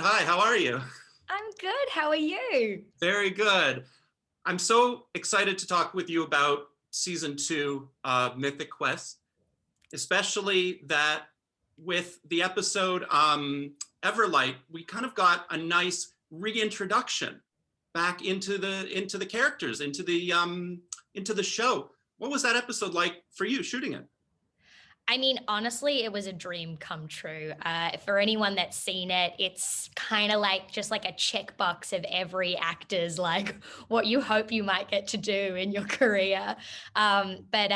Hi, how are you? I'm good. How are you? Very good. I'm so excited to talk with you about season two of Mythic Quest, especially that with the episode Everlight, we kind of got a nice reintroduction back into the characters, into the show. What was that episode like for you shooting it? I mean, honestly, it was a dream come true. For anyone that's seen it, it's kind of like just like a checkbox of every actor's like what you hope you might get to do in your career. But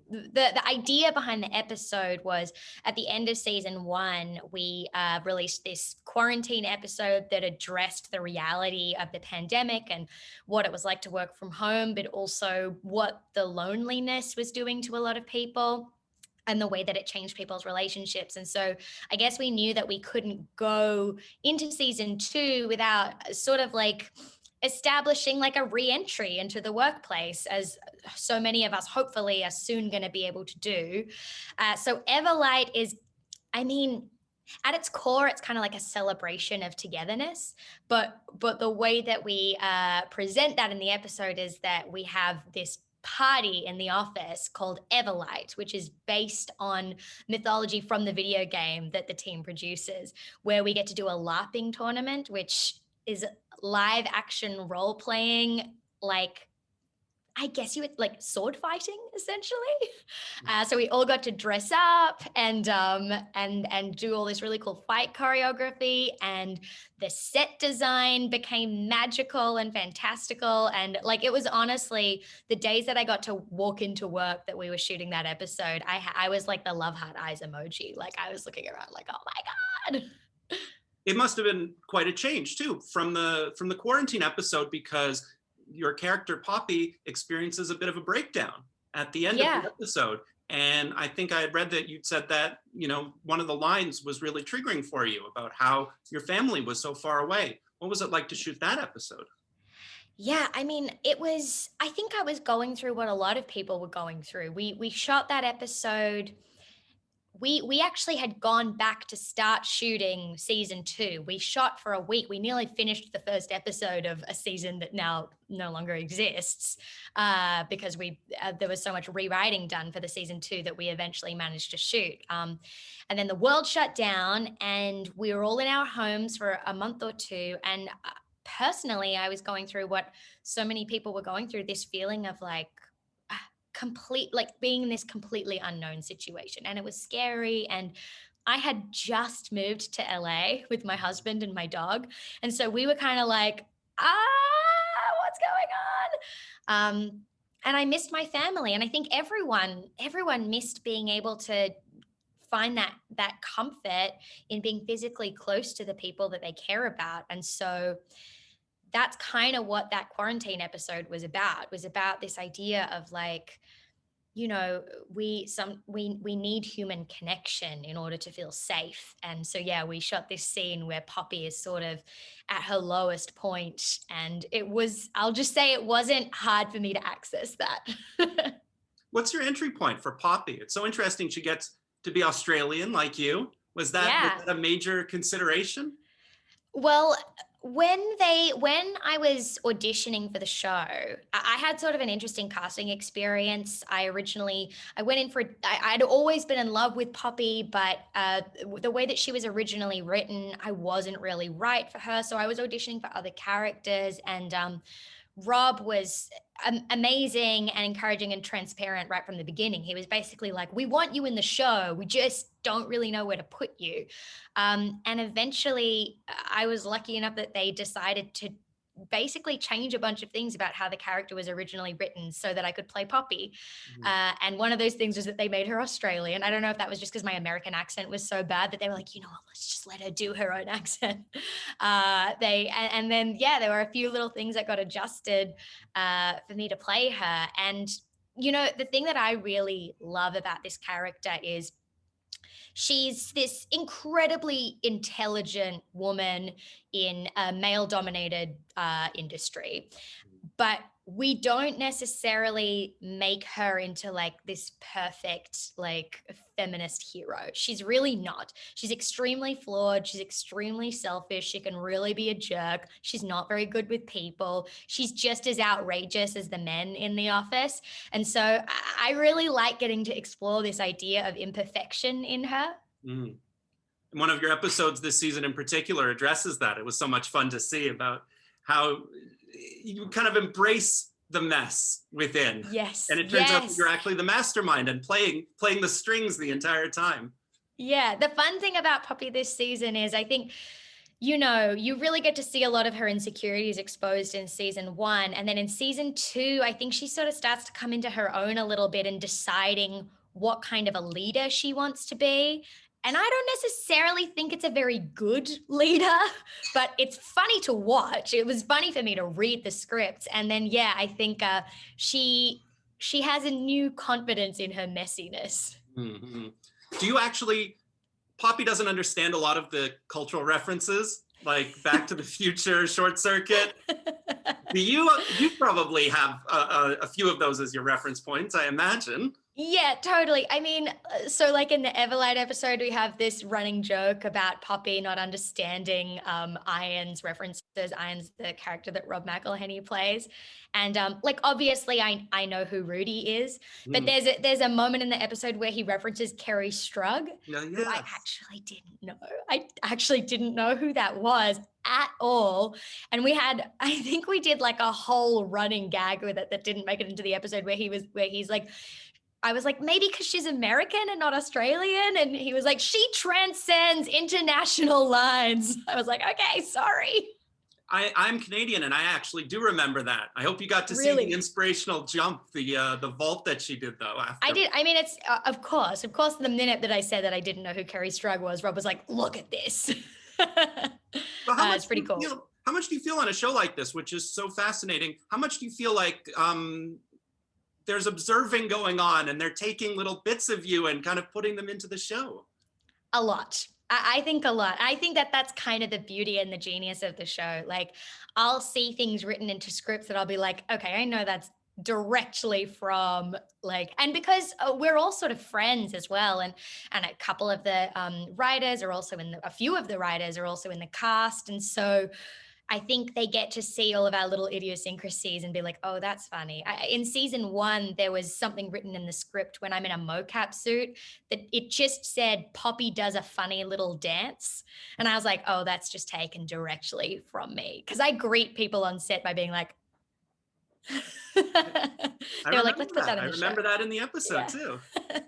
the idea behind the episode was at the end of season one, we released this quarantine episode that addressed the reality of the pandemic and what it was like to work from home, but also what the loneliness was doing to a lot of people and the way that it changed people's relationships. And so I guess we knew that we couldn't go into season two without sort of like establishing like a re-entry into the workplace, as so many of us hopefully are soon going to be able to do. So Everlight is, I mean, at its core, it's kind of like a celebration of togetherness. But the way that we present that in the episode is that we have this party in the office called Everlight, which is based on mythology from the video game that the team produces, where we get to do a LARPing tournament, which is live action role playing, like I guess you would like sword fighting essentially. So we all got to dress up and do all this really cool fight choreography, and the set design became magical and fantastical. And like it was honestly the days that I got to walk into work that we were shooting that episode, I was like the love heart eyes emoji. Like I was looking around like, oh my god. It must have been quite a change too from the quarantine episode, because your character Poppy experiences a bit of a breakdown at the end of the Yeah. episode. And I think I had read that you'd said that, one of the lines was really triggering for you about how your family was so far away. What was it like to shoot that episode? Yeah, I mean, I think I was going through what a lot of people were going through. We shot that episode. We actually had gone back to start shooting season two. We shot for a week. We nearly finished the first episode of a season that now no longer exists, because we there was so much rewriting done for the season two that we eventually managed to shoot. And then the world shut down, and we were all in our homes for a month or two. And personally, I was going through what so many people were going through, this feeling of like complete, like being in this completely unknown situation, and it was scary. And I had just moved to LA with my husband and my dog, and so we were kind of like, what's going on? And I missed my family, and I think everyone missed being able to find that comfort in being physically close to the people that they care about. And so that's kind of what that quarantine episode was about this idea of like, we need human connection in order to feel safe. And so yeah, we shot this scene where Poppy is sort of at her lowest point, and I'll just say it wasn't hard for me to access that. What's your entry point for Poppy? It's so interesting she gets to be Australian like you. Was Yeah. that a major consideration? Well, when I was auditioning for the show, I had sort of an interesting casting experience. I went in for I'd always been in love with Poppy, but the way that she was originally written, I wasn't really right for her. So I was auditioning for other characters, and Rob was amazing and encouraging and transparent right from the beginning. He was basically like, "We want you in the show. We just don't really know where to put you." And eventually, I was lucky enough that they decided to basically change a bunch of things about how the character was originally written so that I could play Poppy. Mhm. And one of those things was that they made her Australian. I don't know if that was just because my American accent was so bad that they were like, you know what, let's just let her do her own accent. And then yeah, there were a few little things that got adjusted for me to play her. And the thing that I really love about this character is she's this incredibly intelligent woman in a male dominated industry. But we don't necessarily make her into like this perfect like feminist hero. She's really not. She's extremely flawed. She's extremely selfish. She can really be a jerk. She's not very good with people. She's just as outrageous as the men in the office. And so I really like getting to explore this idea of imperfection in her. Mm. One of your episodes this season in particular addresses that. It was so much fun to see about how you kind of embrace the mess within. Yes. And it turns out that you're actually the mastermind and playing the strings the entire time. Yeah. The fun thing about Poppy this season is I think, you know, you really get to see a lot of her insecurities exposed in season 1. And then in season 2, I think she sort of starts to come into her own a little bit in deciding what kind of a leader she wants to be. And I don't necessarily think it's a very good leader, but it's funny to watch. It was funny for me to read the scripts. And then, yeah, I think she has a new confidence in her messiness. Mm-hmm. Do you actually, Poppy doesn't understand a lot of the cultural references, like Back to the Future, Short Circuit. You probably have a few of those as your reference points, I imagine. Yeah, totally. I mean, so like in the Everlight episode, we have this running joke about Poppy not understanding Iron's references. Iron's the character that Rob McElhenney plays. And like, obviously, I know who Rudy is, but there's a moment in the episode where he references Kerry Strug, who I actually didn't know. I actually didn't know who that was at all. And I think we did like a whole running gag with it that didn't make it into the episode where he's like, I was like, maybe because she's American and not Australian. And he was like, she transcends international lines. I was like, okay, sorry. I'm Canadian and I actually do remember that. I hope you got to see the inspirational jump, the vault that she did though. After. I did. I mean, it's of course, the minute that I said that I didn't know who Kerry Strug was, Rob was like, look at this. It's pretty cool. How much do you feel on a show like this, which is so fascinating? How much do you feel like there's observing going on and they're taking little bits of you and kind of putting them into the show? A lot. I think a lot. I think that that's kind of the beauty and the genius of the show. Like I'll see things written into scripts that I'll be like, okay, I know that's directly from like, and because we're all sort of friends as well. And a couple of the writers are also a few of the writers are also in the cast. And so I think they get to see all of our little idiosyncrasies and be like, oh, that's funny. In season 1, there was something written in the script when I'm in a mocap suit that it just said Poppy does a funny little dance. And I was like, oh, that's just taken directly from me. Because I greet people on set by being like, they were like, let's put that in the show. I remember that in the episode too.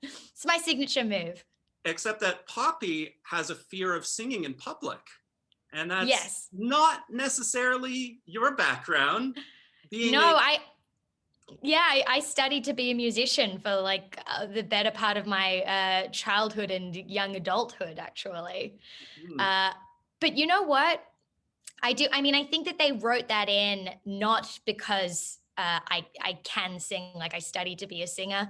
It's my signature move. Except that Poppy has a fear of singing in public. And that's not necessarily your background. I studied to be a musician for like the better part of my childhood and young adulthood, actually. But you know what? I think that they wrote that in not because I can sing, like I studied to be a singer,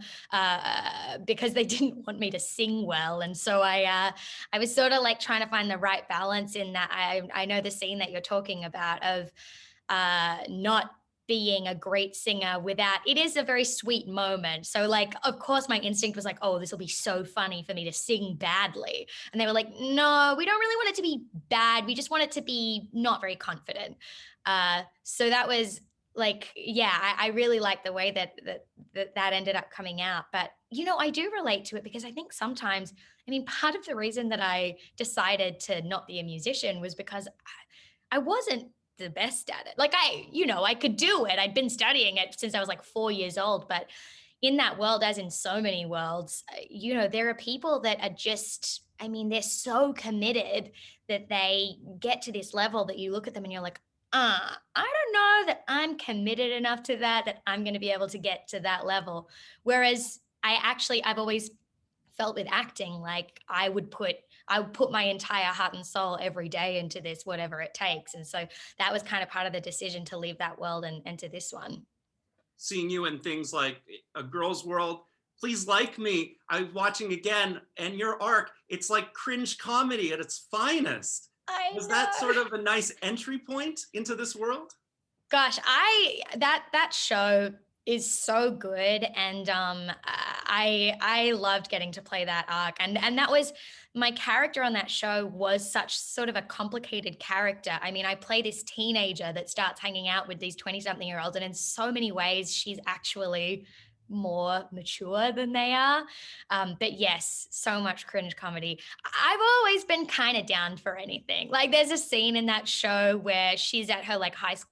because they didn't want me to sing well. And so I was sort of like trying to find the right balance in that. I know the scene that you're talking about of not being a great singer without, it is a very sweet moment. So like, of course my instinct was like, oh, this will be so funny for me to sing badly. And they were like, no, we don't really want it to be bad. We just want it to be not very confident. So that was, like, yeah, I really like the way that ended up coming out. But, you know, I do relate to it because I think sometimes, I mean, part of the reason that I decided to not be a musician was because I wasn't the best at it. Like I could do it. I'd been studying it since I was like 4 years old. But in that world, as in so many worlds, you know, there are people that are just, I mean, they're so committed that they get to this level that you look at them and you're like, I don't know that I'm committed enough to that I'm going to be able to get to that level. Whereas I've always felt with acting, like I would put my entire heart and soul every day into this, whatever it takes. And so that was kind of part of the decision to leave that world and enter this one. Seeing you in things like A Girl's World, Please Like Me, I'm watching again, and your arc, it's like cringe comedy at its finest. Was that sort of a nice entry point into this world? Gosh, that show is so good, and I loved getting to play that arc, and that was my character on that show was such sort of a complicated character. I mean, I play this teenager that starts hanging out with these 20-something-year-olds, and in so many ways, she's actually more mature than they are. But yes, so much cringe comedy. I've always been kind of down for anything. Like, there's a scene in that show where she's at her like high school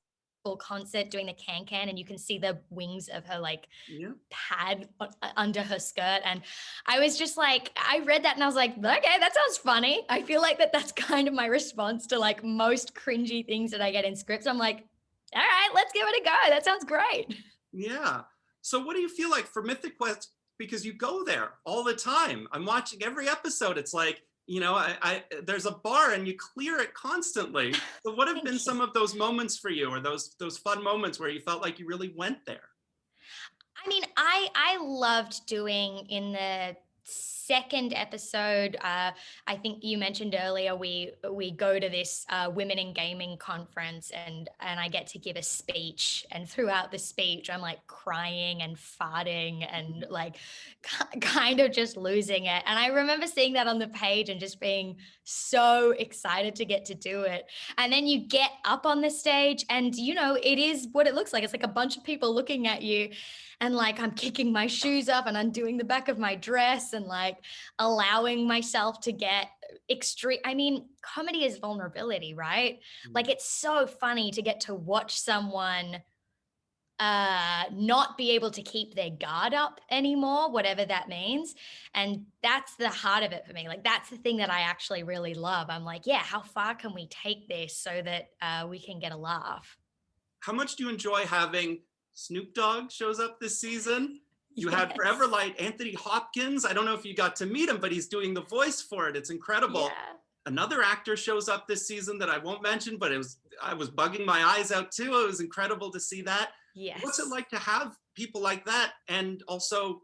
concert doing the can and you can see the wings of her like Yeah. pad under her skirt, and I was just like, I read that and I was like, okay, that sounds funny. I feel like that's kind of my response to like most cringy things that I get in scripts. I'm like, all right, let's give it a go, that sounds great. Yeah. So what do you feel like for Mythic Quest? Because you go there all the time. I'm watching every episode. It's like, I there's a bar and you clear it constantly. So what have Thank been you. some of those moments for you, or those fun moments where you felt like you really went there? I mean, I loved doing in the second episode. I think you mentioned earlier we go to this women in gaming conference, and I get to give a speech. And throughout the speech, I'm like crying and farting and like kind of just losing it. And I remember seeing that on the page and just being so excited to get to do it. And then you get up on the stage, and it is what it looks like. It's like a bunch of people looking at you, and like I'm kicking my shoes off and undoing the back of my dress and like allowing myself to get extreme. I mean, comedy is vulnerability, right? Like, it's so funny to get to watch someone not be able to keep their guard up anymore, whatever that means. And that's the heart of it for me. Like, that's the thing that I actually really love. I'm like, yeah, how far can we take this so that we can get a laugh? How much do you enjoy having Snoop Dogg shows up this season? You had Forever Yes. Light Anthony Hopkins. I don't know if you got to meet him, but he's doing the voice for it. It's incredible. Yeah. Another actor shows up this season that I won't mention, but I was bugging my eyes out too. It was incredible to see that. What's it Yes. like to have people like that, and also,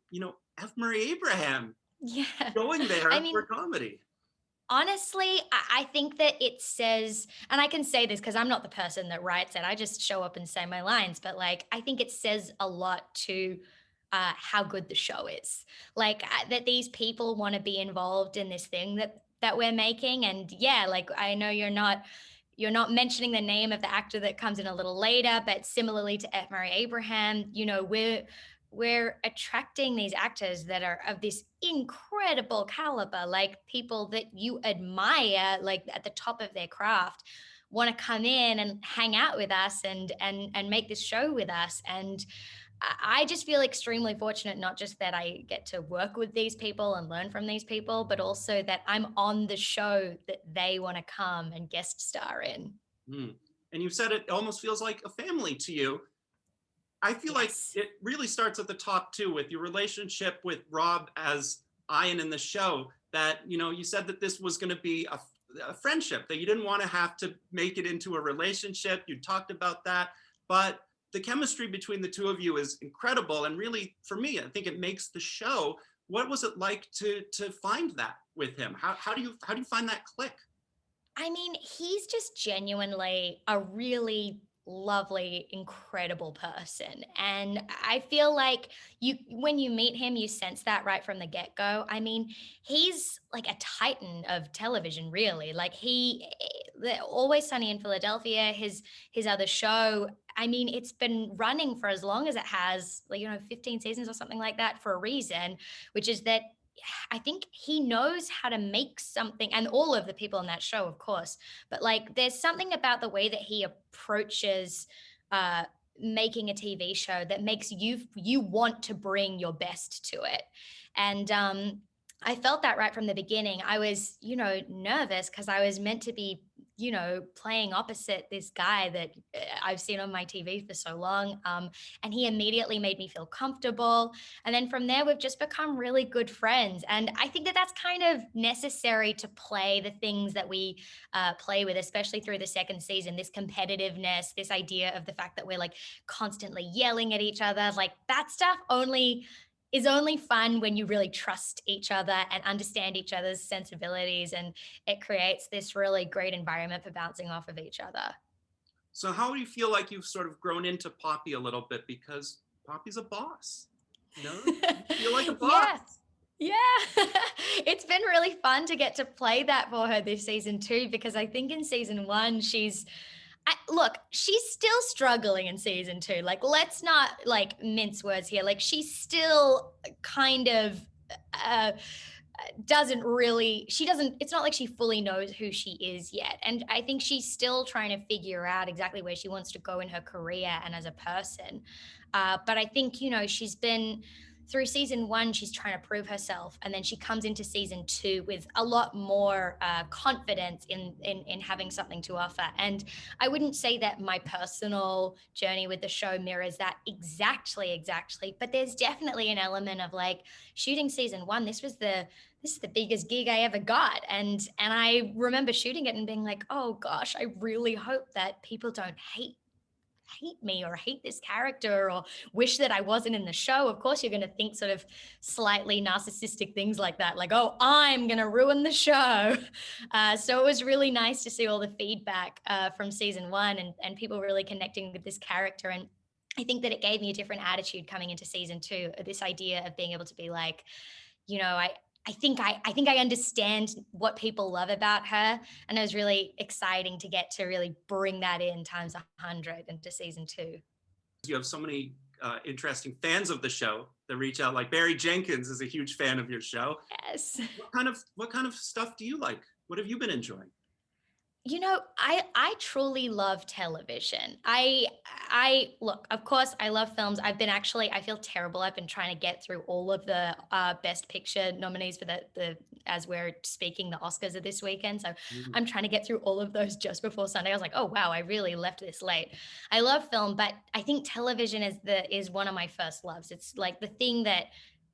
F. Murray Abraham Yeah. going I there for mean, comedy? honestly, I think that it says, and I can say this because I'm not the person that writes it. I just show up and say my lines, but like, I think it says a lot to how good the show is. Like, that these people want to be involved in this thing that we're making. And yeah, like, I know you're not mentioning the name of the actor that comes in a little later, but similarly to F. Murray Abraham, we're attracting these actors that are of this incredible caliber, like people that you admire, like at the top of their craft, want to come in and hang out with us and make this show with us. And I just feel extremely fortunate, not just that I get to work with these people and learn from these people, but also that I'm on the show that they want to come and guest star in. Hmm. And you said it almost feels like a family to you. I feel like Yes. it really starts at the top too, with your relationship with Rob as Ian in the show. That, you said that this was going to be a friendship, that you didn't want to have to make it into a relationship. You talked about that, but the chemistry between the two of you is incredible, and really, for me, I think it makes the show. What was it like to find that with him? How do you find that click? I mean, he's just genuinely a really lovely, incredible person. And I feel like when you meet him, you sense that right from the get-go. I mean, he's like a titan of television, really. Like, Always Sunny in Philadelphia, his other show. I mean, it's been running for as long as it has, like, 15 seasons or something like that, for a reason, which is that I think he knows how to make something, and all of the people in that show, of course. But like, there's something about the way that he approaches uh, making a TV show that makes you want to bring your best to it. And I felt that right from the beginning. I was, nervous because I was meant to be, playing opposite this guy that I've seen on my TV for so long. And he immediately made me feel comfortable. And then from there, we've just become really good friends. And I think that that's kind of necessary to play the things that we play with, especially through the second season, this competitiveness, this idea of the fact that we're like constantly yelling at each other. Like, that stuff is only fun when you really trust each other and understand each other's sensibilities. And it creates this really great environment for bouncing off of each other. So how do you feel like you've sort of grown into Poppy a little bit, because Poppy's a boss, you know? You feel like a boss. Yeah. Yeah, it's been really fun to get to play that for her this season too, because I think in season one, look, she's still struggling in season two. Like, let's not like mince words here. Like, she's still kind of it's not like she fully knows who she is yet. And I think she's still trying to figure out exactly where she wants to go in her career and as a person. But I think, she's been through season one, she's trying to prove herself. And then she comes into season two with a lot more confidence in having something to offer. And I wouldn't say that my personal journey with the show mirrors that exactly, but there's definitely an element of like shooting season one. This is the biggest gig I ever got. And I remember shooting it and being like, oh gosh, I really hope that people don't hate me or hate this character or wish that I wasn't in the show. Of course, you're going to think sort of slightly narcissistic things like that, like, oh, I'm going to ruin the show. So it was really nice to see all the feedback from season one and people really connecting with this character. And I think that it gave me a different attitude coming into season two, this idea of being able to be like, I think I understand what people love about her, and it was really exciting to get to really bring that in times 100 into season two. You have so many interesting fans of the show that reach out. Like Barry Jenkins is a huge fan of your show. Yes. What kind of stuff do you like? What have you been enjoying? I truly love television. I look, of course, I love films. I feel terrible. I've been trying to get through all of the Best Picture nominees for as we're speaking, the Oscars are this weekend. So I'm trying to get through all of those just before Sunday. I was like, oh wow, I really left this late. I love film, but I think television is one of my first loves. It's like the thing that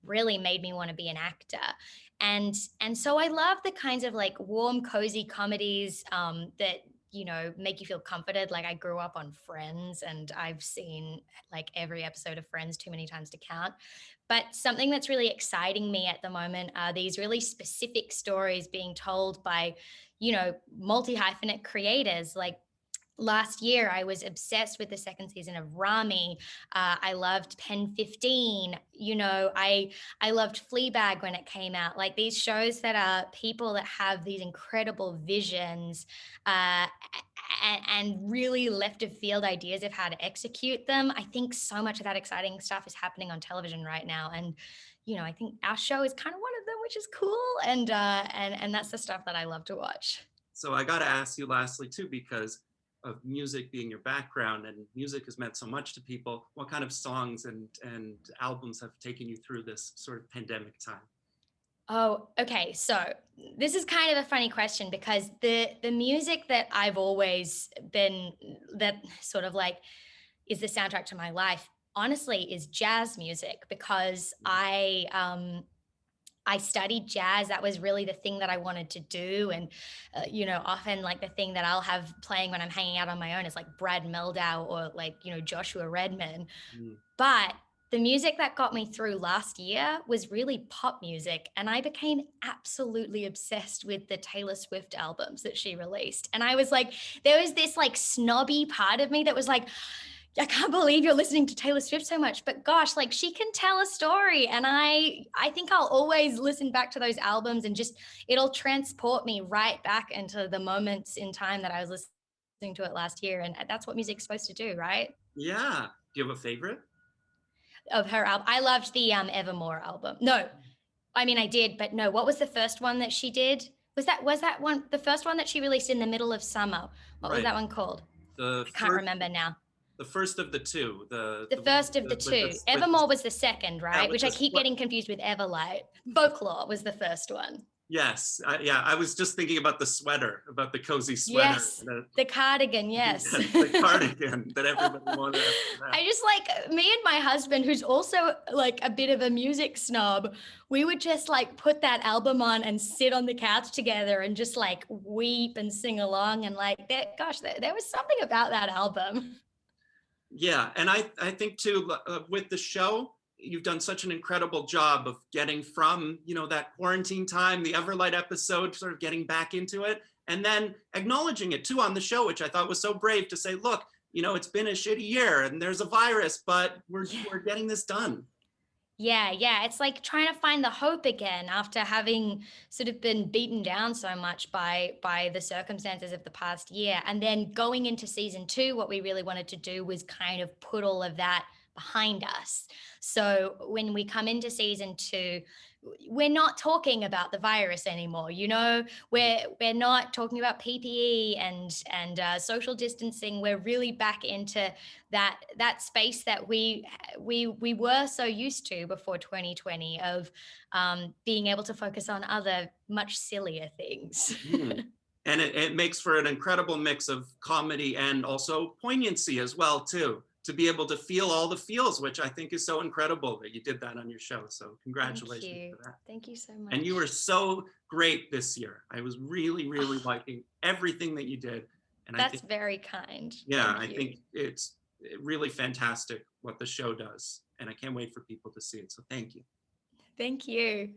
really made me want to be an actor. And so I love the kinds of like warm, cozy comedies that, make you feel comforted. Like I grew up on Friends and I've seen like every episode of Friends too many times to count. But something that's really exciting me at the moment are these really specific stories being told by, multi-hyphenate creators. Like last year, I was obsessed with the second season of Rami. I loved Pen 15. I loved Fleabag when it came out. Like these shows that are people that have these incredible visions and really left of field ideas of how to execute them. I think so much of that exciting stuff is happening on television right now. And I think our show is kind of one of them, which is cool. And that's the stuff that I love to watch. So I got to ask you lastly too, because of music being your background and music has meant so much to people, what kind of songs and albums have taken you through this sort of pandemic time? Oh, okay. So this is kind of a funny question because the music that I've always been, that sort of like is the soundtrack to my life, honestly, is jazz music, because I studied jazz. That was really the thing that I wanted to do. And, often like the thing that I'll have playing when I'm hanging out on my own is like Brad Mehldau or like, Joshua Redman. But the music that got me through last year was really pop music. And I became absolutely obsessed with the Taylor Swift albums that she released. And I was like, there was this like snobby part of me that was like, I can't believe you're listening to Taylor Swift so much, but gosh, like she can tell a story. And I think I'll always listen back to those albums and it'll transport me right back into the moments in time that I was listening to it last year. And that's what music's supposed to do, right? Yeah. Do you have a favorite? Of her album? I loved the Evermore album. No, I mean, I did, but no, what was the first one that she did? Was that one, the first one that she released in the middle of summer? What was that one called? I can't remember now. The first of the two. The first of the two. Evermore was the second, right? Which I keep getting confused with Everlight. Folklore was the first one. Yes. I was just thinking about the sweater, about the cozy sweater. Yes, the cardigan, yes. The cardigan that everybody wanted. I just like, me and my husband, who's also like a bit of a music snob, we would just like put that album on and sit on the couch together and just like weep and sing along. And like, there was something about that album. Yeah, and I think too, with the show, you've done such an incredible job of getting from, that quarantine time, the Everlight episode, sort of getting back into it. and then acknowledging it too on the show, which I thought was so brave to say, look, you know, it's been a shitty year and there's a virus, but we're getting this done. Yeah. It's like trying to find the hope again after having sort of been beaten down so much by the circumstances of the past year. And then going into season 2, what we really wanted to do was kind of put all of that behind us. So when we come into season 2, we're not talking about the virus anymore. You know, we're not talking about PPE and social distancing. We're really back into that space that we were so used to before 2020 of being able to focus on other much sillier things. Mhm. And it makes for an incredible mix of comedy and also poignancy as well too, to be able to feel all the feels, which I think is so incredible that you did that on your show. So congratulations for that. Thank you so much. And you were so great this year. I was really, really liking everything that you did. And That's I think, very kind. yeah, Thank I you. think it's really fantastic what the show does. And I can't wait for people to see it. So thank you. Thank you.